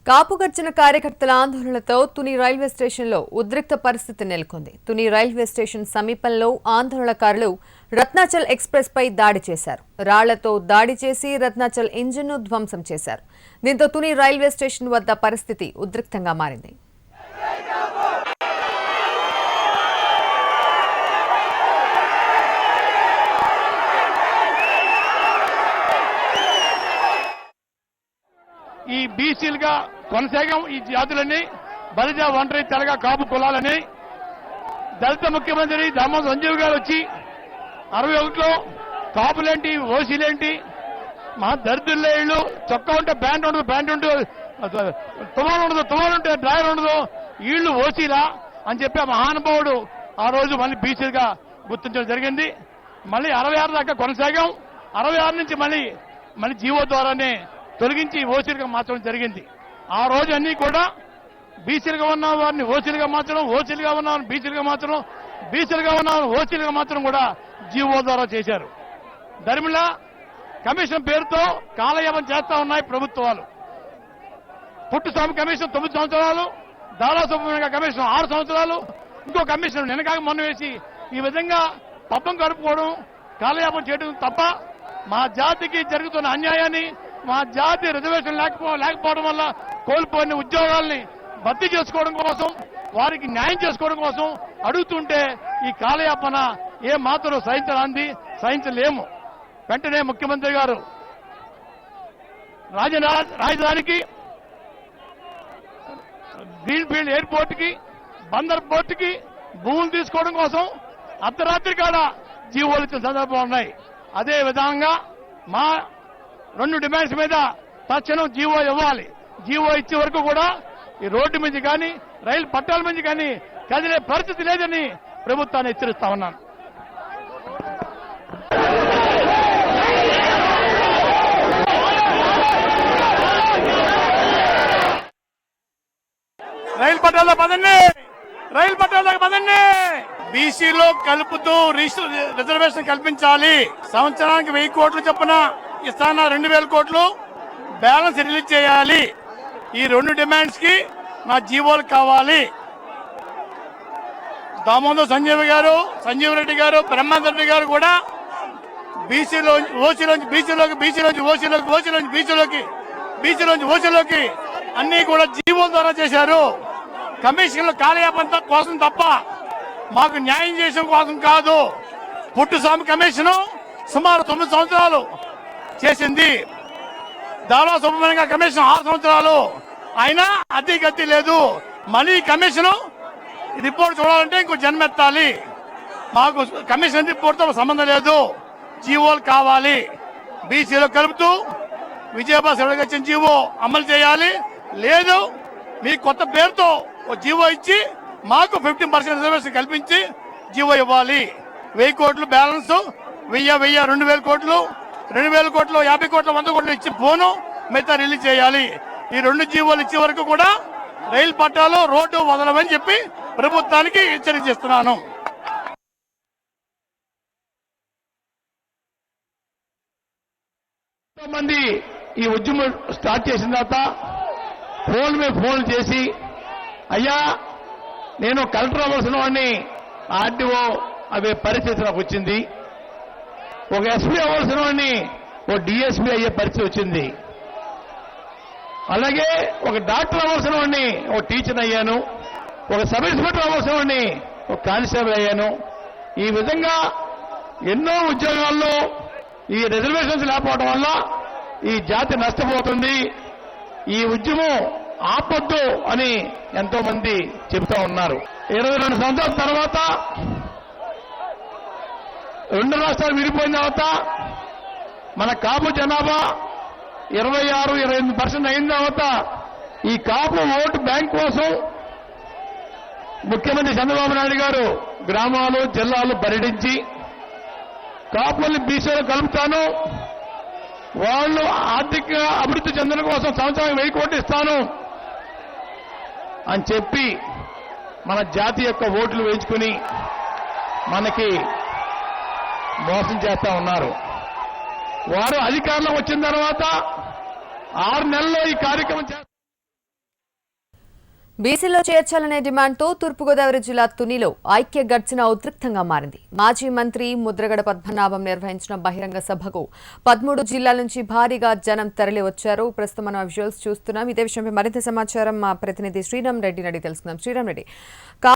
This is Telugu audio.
కాపుగర్జన కార్యకర్తల ఆందోళనలతో తుని రైల్వే స్టేషన్లో ఉద్రిక్త పరిస్థితి నెలకొంది. తుని రైల్వే స్టేషన్ సమీపంలో ఆందోళనకారులు రత్నాచల్ ఎక్స్ప్రెస్ పై దాడి చేశారు. రాళ్లతో దాడి చేసి రత్నాచల్ ఇంజిన్ను ధ్వంసం చేశారు. దీంతో తుని రైల్వే స్టేషన్ వద్ద పరిస్థితి ఉద్రిక్తంగా మారింది. ఈ బీసీలుగా కొనసాగం ఈ జాతులని బలిజ ఒంటరి తెలగ కాపు కులాలని దళిత ముఖ్యమంత్రి దామోదర్ సంజీవ్ గారు వచ్చి 61లో కాపులేంటి ఓసీలేంటి మా దరిద్రుల ఇళ్ళు చొక్కా ఉంటే ప్యాంట్ ఉండదు, ప్యాంట్ ఉంటే తువాలు ఉండదు, తువాలు ఉంటే డ్రైవర్ ఉండదు, వీళ్ళు ఓసీలా అని చెప్పి ఆ మహానుభావుడు ఆ రోజు మళ్ళీ బీసీలుగా గుర్తించడం జరిగింది. మళ్ళీ 66 దాకా కొనసాగాం. 66 నుంచి మళ్ళీ జీవో ద్వారానే తొలగించి ఓసీలుగా మార్చడం జరిగింది. ఆ రోజు అన్ని కూడా బీసీలుగా ఉన్న వారిని ఓసీలుగా మార్చడం, ఓసీలుగా ఉన్న వారిని బీసీలుగా మార్చడం, బీసీలుగా ఉన్న వారిని ఓసీలుగా మార్చడం కూడా జీవో ద్వారా చేశారు. ధర్మిళ కమిషన్ పేరుతో కాలయాపన చేస్తా ఉన్నాయి ప్రభుత్వాలు. పుట్టుస్వామి కమిషన్ 9 సంవత్సరాలు, దాదా సుబ్రహ్మణ్య కమిషన్ 6 సంవత్సరాలు, ఇంకో కమిషన్ వెనకాక మొన్న వేసి ఈ విధంగా పబ్బం కలుపుకోవడం, కాలయాపన చేయడం తప్ప మా జాతికి జరుగుతున్న అన్యాయాన్ని, మా జాతి రిజర్వేషన్ లేకపోవడం వల్ల కోల్పోయిన ఉద్యోగాల్ని భర్తీ చేసుకోవడం కోసం, వారికి న్యాయం చేసుకోవడం కోసం అడుగుతుంటే ఈ కాలయాపన ఏ మాత్రం సహించలేము. వెంటనే ముఖ్యమంత్రి గారు రాజధానికి, గ్రీన్ఫీల్డ్ ఎయిర్పోర్ట్ కి, బందర్ పోర్ట్ కి భూములు తీసుకోవడం కోసం అర్ధరాత్రి కాడ జీవోలు ఇచ్చిన సందర్భాలు ఉన్నాయి. అదే విధంగా మా 2 డిమాండ్స్ మీద తక్షణం జీవో ఇవ్వాలి. జీవో ఇచ్చే వరకు కూడా ఈ రోడ్డు మీద కానీ రైలు పట్టాల మీద కానీ కదిలే పరిస్థితి లేదని ప్రభుత్వాన్ని హెచ్చరిస్తా ఉన్నాను. రైలు పట్టాల పదండి, బీసీలో కలుపుతూ రిజర్వేషన్ కల్పించాలి. సంవత్సరానికి 1000 కోట్లు చొప్పున ఇస్తాన 2000 కోట్లు బ్యాలెన్స్ రిలీజ్ చేయాలి. ఈ 2 డిమాండ్స్ కి నా జీవోలు కావాలి. దామోదర్ సంజీవ్ రెడ్డి గారు, బ్రహ్మానంద రెడ్డి గారు కూడా బీసీలోంచి ఓసీలోకి అన్ని కూడా జీవోల ద్వారా చేశారు. కమిషన్ల కాలయాపన కోసం తప్ప మాకు న్యాయం చేయడం కోసం కాదు. పుట్టుస్వామి కమిషను సుమారు 9 సంవత్సరాలు చేసింది. దాదా సుబ్రహ్మణ్య కమిషన్ 6 సంవత్సరాలు అయినా అతి గతి లేదు. మళ్ళీ కమిషన్ రిపోర్ట్ చూడాలంటే ఇంకో జన్మెత్తాలి. మాకు కమిషన్ రిపోర్ట్ తో సంబంధం లేదు. జీవోలు కావాలి. బీసీలో కలుపుతూ విజయభాస్ వచ్చిన జీవో అమలు చేయాలి. లేదు మీ కొత్త పేరుతో జీవో ఇచ్చి మాకు 15% రిజర్వేషన్ కల్పించి జీవో ఇవ్వాలి. 1000 కోట్లు బ్యాలెన్స్, 2000 కోట్లు, 2000 కోట్లు, 50 కోట్లు, 100 కోట్లు ఇచ్చి పోను మిగతా రిలీజ్ చేయాలి. ఈ 2 జీవోలు ఇచ్చే వరకు కూడా రైలు పట్టాలు, రోడ్డు వదలమని చెప్పి ప్రభుత్వానికి హెచ్చరిక చేస్తున్నాను. మంది ఈ ఉద్యమం స్టార్ట్ చేసిన తర్వాత ఫోన్ మీద ఫోన్ చేసి, అయ్యా నేను కలెక్టర్ అవ్వాల్సిన వాడిని, ఆర్డీఓ అవే పరిస్థితి నాకు వచ్చింది. ఒక ఎస్పీ అవ్వాల్సిన వాడిని ఓ డిఎస్పీ అయ్యే పరిస్థితి వచ్చింది. అలాగే ఒక డాక్టర్ అవ్వాల్సిన వాడిని ఓ టీచర్ అయ్యాను. ఒక సబ్ ఇన్స్పెక్టర్ అవ్వాల్సిన వాడిని ఒక కానిస్టేబుల్ అయ్యాను. ఈ విధంగా ఎన్నో ఉద్యోగాల్లో ఈ రిజర్వేషన్స్ లేకపోవడం వల్ల ఈ జాతి నష్టపోతుంది. ఈ ఉద్యమం ఆపొద్దు అని ఎంతో మంది చెబుతా ఉన్నారు. 22 సంవత్సరాల తర్వాత 2 రాష్ట్రాలు విడిపోయిన తర్వాత మన కాపు జనాభా 26-28% అయిన తర్వాత ఈ కాపు ఓటు బ్యాంక్ కోసం ముఖ్యమంత్రి చంద్రబాబు నాయుడు గారు గ్రామాలు, జిల్లాలు పర్యటించి కాపుల్ని బీసీలో కలుపుతాను, వాళ్ళు ఆర్థిక అభివృద్ధి చెందడం కోసం సంవత్సరానికి 1000 కోట్లు ఇస్తాను అని చెప్పి మన జాతి యొక్క ఓట్లు వేయించుకుని మనకి మోసం చేస్తా ఉన్నారు. వారు అధికారంలో వచ్చిన తర్వాత 6 నెలల్లో ఈ కార్యక్రమం బీసీలో చేర్చాలనే డిమాండ్తో తూర్పుగోదావరి జిల్లా తునిలో ఐక్య గర్జన ఉద్రిక్తంగా మారింది. మాజీ మంత్రి ముద్రగడ పద్మనాభం నిర్వహించిన బహిరంగ సభకు 13 జిల్లాల నుంచి భారీగా జనం తరలి వచ్చారు. ప్రస్తుతం మనం విజువల్స్ చూస్తున్నాం. ఇదే విషయంపై మరింత సమాచారం మా ప్రతినిధి శ్రీరామ్ రెడ్డి అడిగి తెలుసుకుందాం. శ్రీరామ్ రెడ్డి,